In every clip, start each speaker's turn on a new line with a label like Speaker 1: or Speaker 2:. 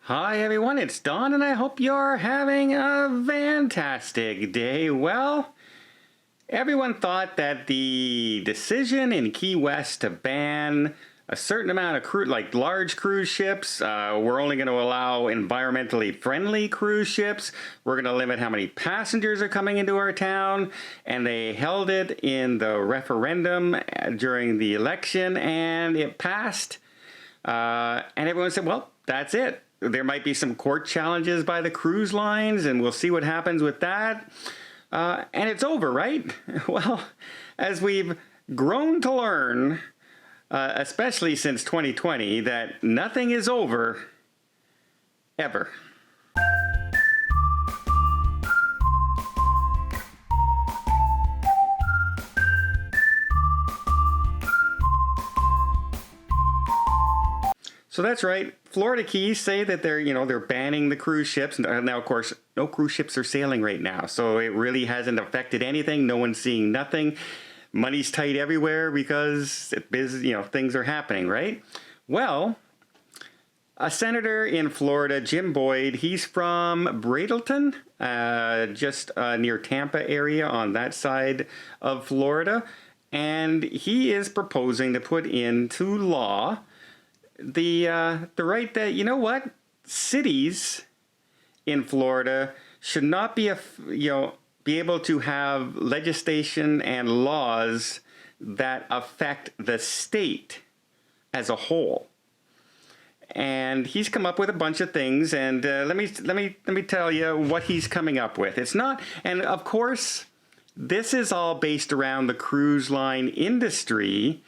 Speaker 1: Hi everyone, it's Don and I hope you're having a fantastic day. Well, everyone thought that the decision in Key West to ban a certain amount of large cruise ships, we're only going to allow environmentally friendly cruise ships. We're going to limit how many passengers are coming into our town. And they held it in the referendum during the election and it passed. And everyone said, well, that's it. There might be some court challenges by the cruise lines, and we'll see what happens with that. And it's over, right? Well, as we've grown to learn, especially since 2020, that nothing is over, ever. So that's right. Florida Keys say that they're banning the cruise ships. Now, of course, no cruise ships are sailing right now, so it really hasn't affected anything. No one's seeing nothing. Money's tight everywhere because things are happening, right? Well, a senator in Florida, Jim Boyd, he's from Bradenton, just near Tampa area on that side of Florida, and he is proposing to put into law the right that cities in Florida should not be be able to have legislation and laws that affect the state as a whole. And he's come up with a bunch of things, and let me tell you what he's coming up with. It's not, and of course, this is all based around the cruise line industry.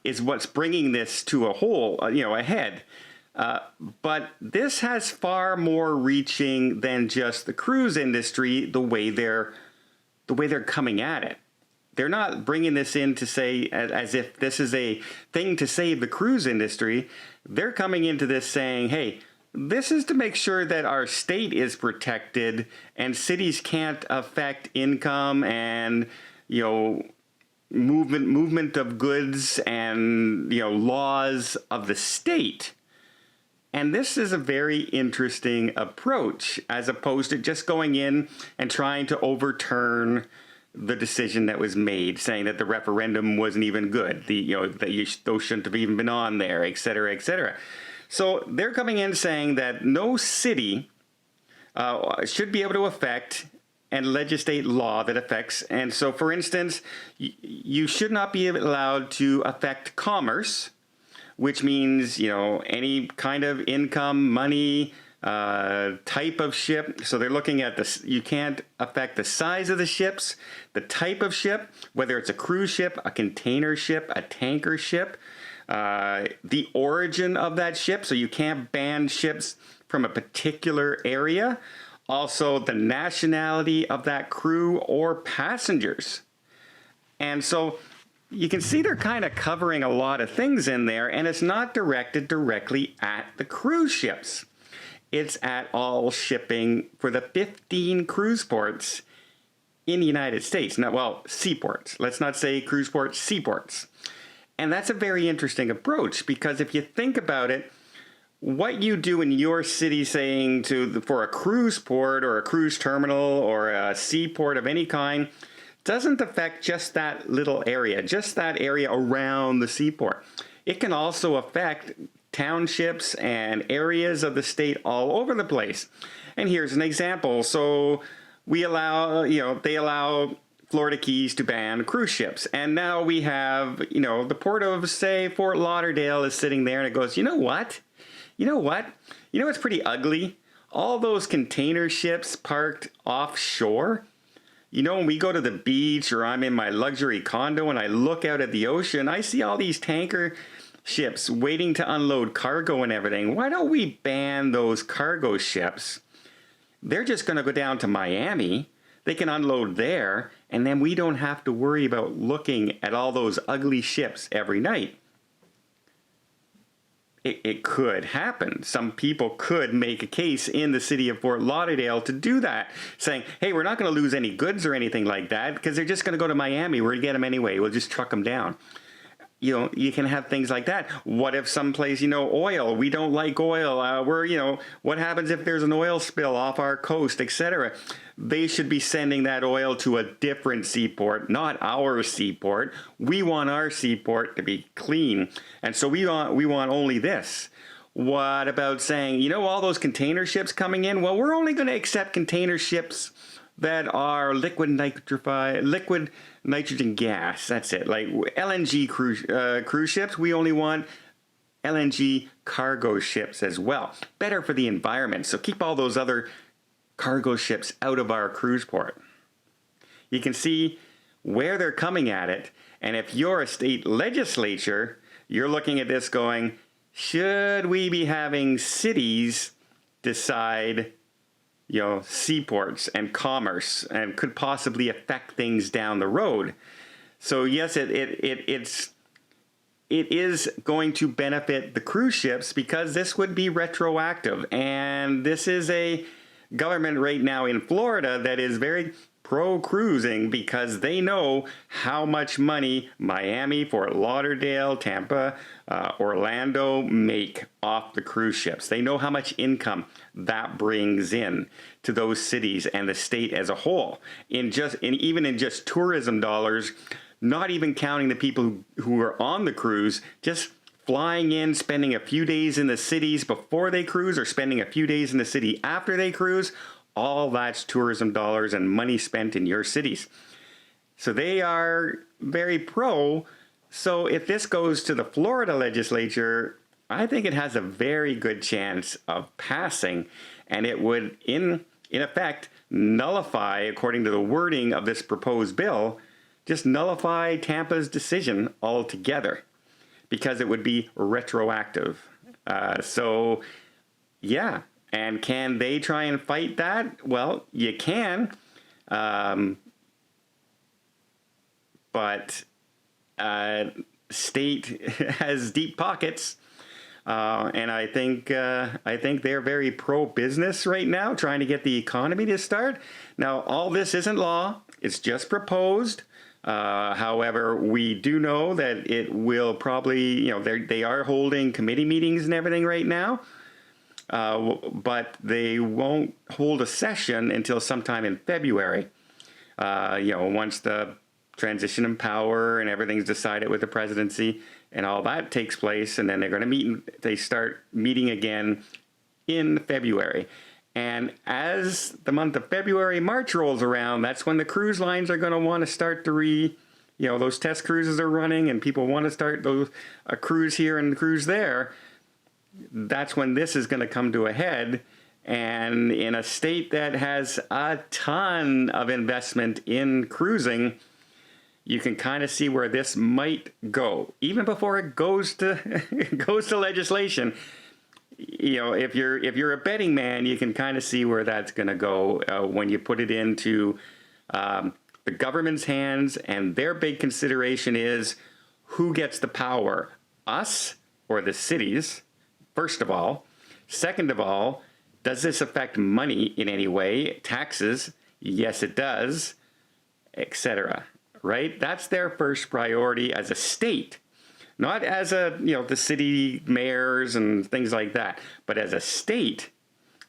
Speaker 1: Is what's bringing this to a head. But this has far more reaching than just the cruise industry. The way they're coming at it, they're not bringing this in to say as if this is a thing to save the cruise industry. They're coming into this saying, "Hey, this is to make sure that our state is protected and cities can't affect income and movement of goods and laws of the state." And this is a very interesting approach, as opposed to just going in and trying to overturn the decision that was made, saying that the referendum wasn't even good, those shouldn't have even been on there, etc., etc. So they're coming in saying that no city should be able to affect and legislate law that affects. And so, for instance, you should not be allowed to affect commerce, which means, any kind of income, money, type of ship. So they're looking at this. You can't affect the size of the ships, the type of ship, whether it's a cruise ship, a container ship, a tanker ship, the origin of that ship. So you can't ban ships from a particular area. Also, the nationality of that crew or passengers. And so you can see they're kind of covering a lot of things in there, and it's not directed directly at the cruise ships. It's at all shipping for the 15 cruise ports in the United States. Seaports. Let's not say cruise ports, seaports. And that's a very interesting approach, because if you think about it, what you do in your city, saying for a cruise port or a cruise terminal or a seaport of any kind, doesn't affect just that little area, just that area around the seaport. It can also affect townships and areas of the state all over the place. And here's an example. So they allow Florida Keys to ban cruise ships. And now we have, the port of, say, Fort Lauderdale is sitting there and it goes, you know what? It's pretty ugly. All those container ships parked offshore. When we go to the beach or I'm in my luxury condo and I look out at the ocean, I see all these tanker ships waiting to unload cargo and everything. Why don't we ban those cargo ships? They're just going to go down to Miami. They can unload there, and then we don't have to worry about looking at all those ugly ships every night. It could happen. Some people could make a case in the city of Fort Lauderdale to do that, saying, hey, we're not going to lose any goods or anything like that because they're just going to go to Miami. We're going to get them anyway. We'll just truck them down. you can have things like that. What if someplace, oil, we don't like oil, what happens if there's an oil spill off our coast, etc. They should be sending that oil to a different seaport, not our seaport. We want our seaport to be clean. And so we want only this. What about saying, all those container ships coming in? Well, we're only going to accept container ships that are liquid nitrogen gas. That's it. Like LNG cruise ships, we only want LNG cargo ships as well. Better for the environment. So keep all those other cargo ships out of our cruise port. You can see where they're coming at it. And if you're a state legislature, you're looking at this going, should we be having cities decide seaports and commerce, and could possibly affect things down the road? So yes, it is going to benefit the cruise ships because this would be retroactive. And this is a government right now in Florida that is very pro-cruising because they know how much money Miami, Fort Lauderdale, Tampa, Orlando make off the cruise ships. They know how much income that brings in to those cities and the state as a whole. Even in just tourism dollars, not even counting the people who are on the cruise, just flying in, spending a few days in the cities before they cruise or spending a few days in the city after they cruise, all that's tourism dollars and money spent in your cities. So they are very pro. So if this goes to the Florida legislature, I think it has a very good chance of passing, and it would, in effect, nullify, according to the wording of this proposed bill, just nullify Tampa's decision altogether because it would be retroactive. Yeah. And can they try and fight that? Well, you can. But state has deep pockets. And I think they're very pro-business right now, trying to get the economy to start. Now, all this isn't law. It's just proposed. However, we do know that it will probably, they are holding committee meetings and everything right now. But they won't hold a session until sometime in February. Once the transition in power and everything's decided with the presidency and all that takes place, and then they're going to they start meeting again in February. And as the month of February, March rolls around, that's when the cruise lines are going to want to start to those test cruises are running and people want to start a cruise here and a cruise there. That's when this is going to come to a head. And in a state that has a ton of investment in cruising, you can kind of see where this might go, even before it goes to goes to legislation. If you're a betting man, you can kind of see where that's going to go when you put it into the government's hands. And their big consideration is who gets the power, us or the cities. First of all. Second of all, does this affect money in any way? Taxes? Yes, it does, etc. Right? That's their first priority as a state. Not as the city mayors and things like that. But as a state,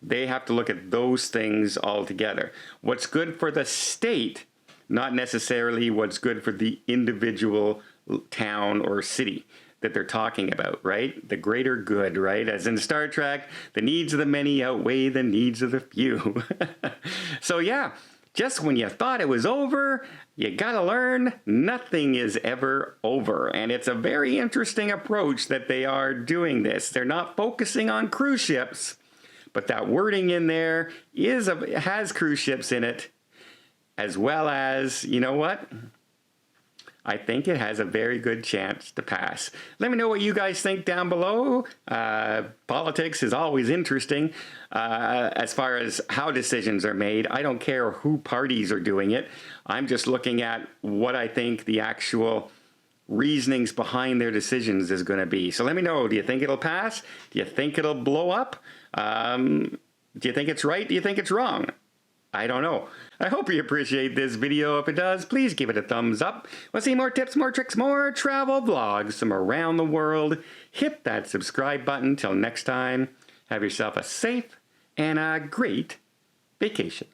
Speaker 1: they have to look at those things all together. What's good for the state, not necessarily what's good for the individual town or city that they're talking about, right? The greater good, right? As in Star Trek, the needs of the many outweigh the needs of the few. So yeah, just when you thought it was over, you gotta learn nothing is ever over. And it's a very interesting approach that they are doing this. They're not focusing on cruise ships, but that wording in there has cruise ships in it, as well as, you know what? I think it has a very good chance to pass. Let me know what you guys think down below. Politics is always interesting as far as how decisions are made. I don't care who parties are doing it. I'm just looking at what I think the actual reasonings behind their decisions is going to be. So let me know. Do you think it'll pass? Do you think it'll blow up? Do you think it's right? Do you think it's wrong? I don't know. I hope you appreciate this video. If it does, please give it a thumbs up. Want to see more tips, more tricks, more travel vlogs from around the world? Hit that subscribe button. Till next time, have yourself a safe and a great vacation.